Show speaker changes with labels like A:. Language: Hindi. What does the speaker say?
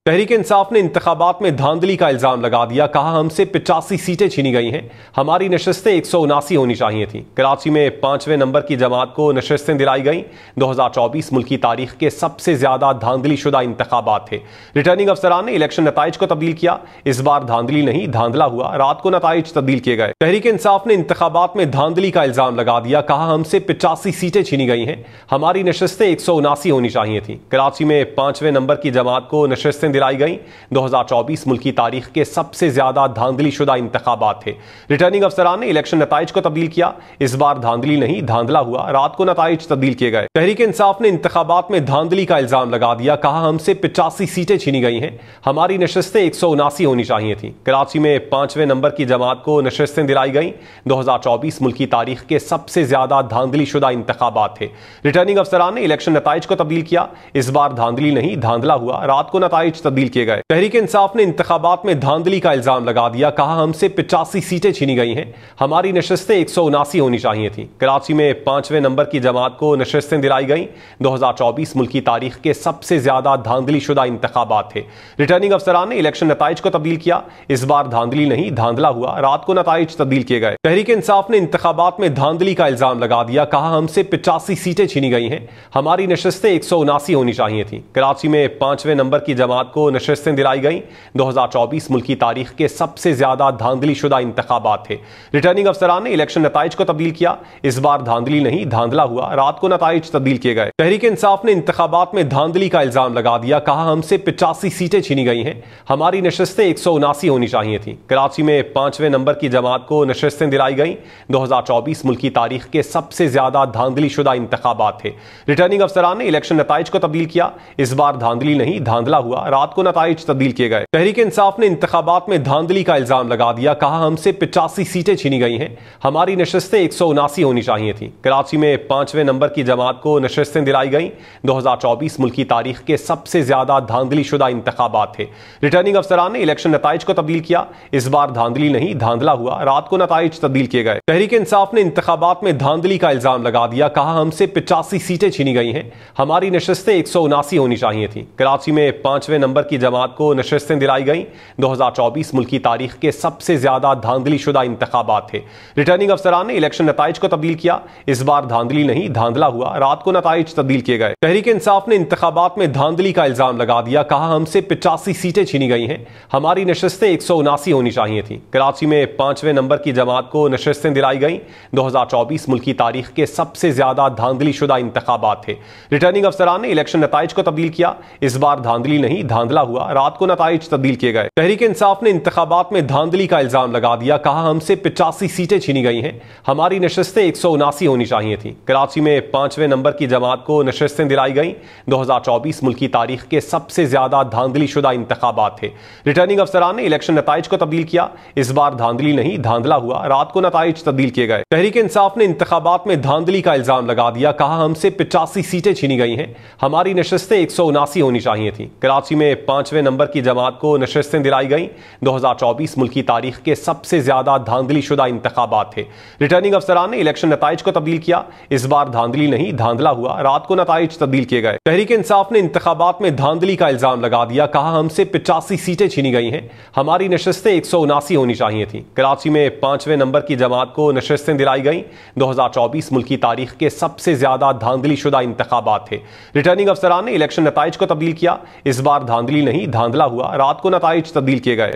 A: तहरीक इंसाफ ने इंतखाबात में धांधली का इल्जाम लगा दिया। कहा, हमसे 85 सीटें छीनी गई हैं, हमारी नशस्तें 179 होनी चाहिए थी। कराची में 5वें नंबर की जमात को नशस्तें दिलाई गईं। 2024 मुल्की तारीख के सबसे ज्यादा धांधली शुदा इंतखाबात थे। रिटर्निंग अफसरान ने इलेक्शन नताइज को तब्दील किया। इस बार धांधली नहीं, धांधला हुआ। रात को नताइज तब्दील किए गए। तहरीक इंसाफ ने इंतखाबात में धांधली का इल्जाम लगा दिया। कहा, हमसे 85 सीटें छीनी गई हैं, हमारी नशस्तें 179 होनी चाहिए थी। कराची में 5वें नंबर की जमात को नशस्तें दिलाई गई। 2024 मुल्की तारीख के सबसे ज्यादा धांधली शुदा इंतखाबात थे। रिटर्निंग अफसरान ने इलेक्शन नताइज को तब्दील किया। इस बार धांधली नहीं, धांधला हुआ। रात को नताइज तब्दील किए गए। तहरीक इंसाफ ने इंतखाबात में धांधली का इल्जाम लगा दिया। कहा, हमसे 85 सीटें छीनी गई हैं, हमारी नशस्तें 179 होनी चाहिए थी। कराची में 5वें नंबर की जमात को नशस्तें दिलाई गई। 2024 मुल्की तारीख के सबसे ज्यादा धांधली शुदा इंतखाबात थे। रिटर्निंग अफसरान ने इलेक्शन नताइज को तब्दील किया। इस बार धांधली नहीं, धांधला हुआ। रात को नताइज तब्दील किए गए। तहरीक इंसाफ ने इंतखाबात में धांधली का इल्जाम लगा दिया। कहा, हमसे 85 सीटें छीनी गई हैं, हमारी नशस्तें 179 होनी चाहिए थी। कराची में 5वें नंबर की जमात को नशस्तें दिलाई गई। 2024 मुल्की तारीख के सबसे ज्यादा धांधली शुदा इंतखाबात थे। रिटर्निंग अफसरान ने इलेक्शन नताइज को तब्दील किया। इस बार धांधली नहीं, धांधला हुआ। रात को नताइज तब्दील किए गए। तहरीक इंसाफ ने इंतखाबात में धांधली का इल्जाम लगा दिया। कहा, हमसे 85 सीटें छीनी गई हैं, हमारी नशस्तें 179 होनी चाहिए थी। कराची में 5वें नंबर की जमात को नशस्तें दिलाई गई। 2024 मुल्की तारीख के सबसे ज्यादा धांधली शुदा इंतखाबात थे। रिटर्निंग अफसरान ने इलेक्शन नताइज को तब्दील किया। इस बार धांधली नहीं, धांधला हुआ। रात को नताइज तब्दील किए गए। तहरीक इंसाफ ने इंतखाबात में धांधली का इल्जाम लगा दिया। कहा, हमसे 85 सीटें छीनी गई हैं, हमारी नशस्तें 179 होनी चाहिए थी। कराची में 5वें नंबर की जमात को नशस्तें दिलाई गई। 2024 मुल्की तारीख के सबसे ज्यादा धांधली शुदा इंतखाबात थे। रिटर्निंग अफसरान ने इलेक्शन नताइज को तब्दील किया। इस बार धांधली नहीं, धांधला हुआ। रात को नताइज तब्दील किए गए। तहरीक इंसाफ ने इंतखाबात में धांधली का इल्जाम लगा दिया। कहा, हमसे 85 सीटें छीनी गई हैं, हमारी नशस्तें 179 होनी चाहिए थी। कराची में 5वें नंबर की जमात को नशस्तें दिलाई गई। 2024 मुल्की तारीख के सबसे ज्यादा धांधली शुदा इंतखाबात थे। रिटर्निंग अफसरान ने इलेक्शन नताइज को तब्दील किया। इस बार धांधली नहीं, धांधला हुआ। रात को नताइज तब्दील किए गए। तहरीक इंसाफ ने इंतखाबात में धांधली का इल्जाम लगा दिया। कहा, हमसे 85 सीटें छीनी गई हैं, हमारी नशस्तें 179 होनी चाहिए थी। कराची में 5वें नंबर की जमात को नशस्तें दिलाई गई। 2024 मुल्की तारीख के सबसे ज्यादा धांधली शुदा इंतखाबात थे। रिटर्निंग अफसरान ने इलेक्शन नताइज को तब्दील किया। इस बार धांधली नहीं, धांधला हुआ। रात को नताइज तब्दील किए गए। तहरीक इंसाफ ने इंतखाबात में धांधली का इल्जाम लगा दिया। कहा, हमसे 85 सीटें छीनी गई हैं, हमारी नशस्तें 179 होनी चाहिए थी। कराची में 5वें नंबर की जमात को नशस्तें दिलाई गई। 2024 मुल्की तारीख के सबसे ज्यादा धांधली शुदा इंतखाबात थे। रिटर्निंग अफसरान ने इलेक्शन नताइज को तब्दील किया। इस बार धांधली नहीं, धांधला हुआ। रात को नताइज तब्दील किए गए। तहरीक इंसाफ ने इंतखाबात में धांधली का इल्जाम लगा दिया। कहा, हमसे 85 सीटें छीनी गई हैं, हमारी नशस्तें 179 होनी चाहिए थी। कराची में 5वें नंबर की जमात को नशस्तें दिलाई गई। 2024 मुल्की तारीख के सबसे ज्यादा धांधली शुदा इंतखाबात थे। रिटर्निंग अफसरान ने इलेक्शन नताइज को तब्दील किया। इस बार धांधली नहीं, धांधला हुआ। रात को नताइज तब्दील किए गए। तहरीक इंसाफ ने इंतखाबात में धांधली का इल्जाम लगा दिया। कहा, हमसे 85 सीटें छीनी गई हैं, हमारी नशस्तें 179 होनी चाहिए थी। कराची में 5वें नंबर की जमात को नशस्तें दिलाई गई। 2024 मुल्की तारीख के सबसे ज्यादा धांधली शुदा इंतखाबात थे। रिटर्निंग अफसरान ने इलेक्शन नताइज को तब्दील किया। इस बार धांधली नहीं, धांधला हुआ। रात को नताइज तब्दील किए गए। तहरीक इंसाफ ने इंतखाबात में धांधली का इल्जाम लगा दिया। कहा, हमसे 85 सीटें छीनी गई हैं, हमारी नशस्तें 179 होनी चाहिए थी। कराची में 5वें नंबर की जमात को नशस्तें दिलाई गई। 2024 मुल्की तारीख के सबसे ज्यादा धांधली शुदा इंतखाबात थे। रिटर्निंग अफसरान ने इलेक्शन नताइज को तब्दील किया। इस बार धांधली नहीं, धांधला हुआ। रात को नताइज तब्दील किए गए।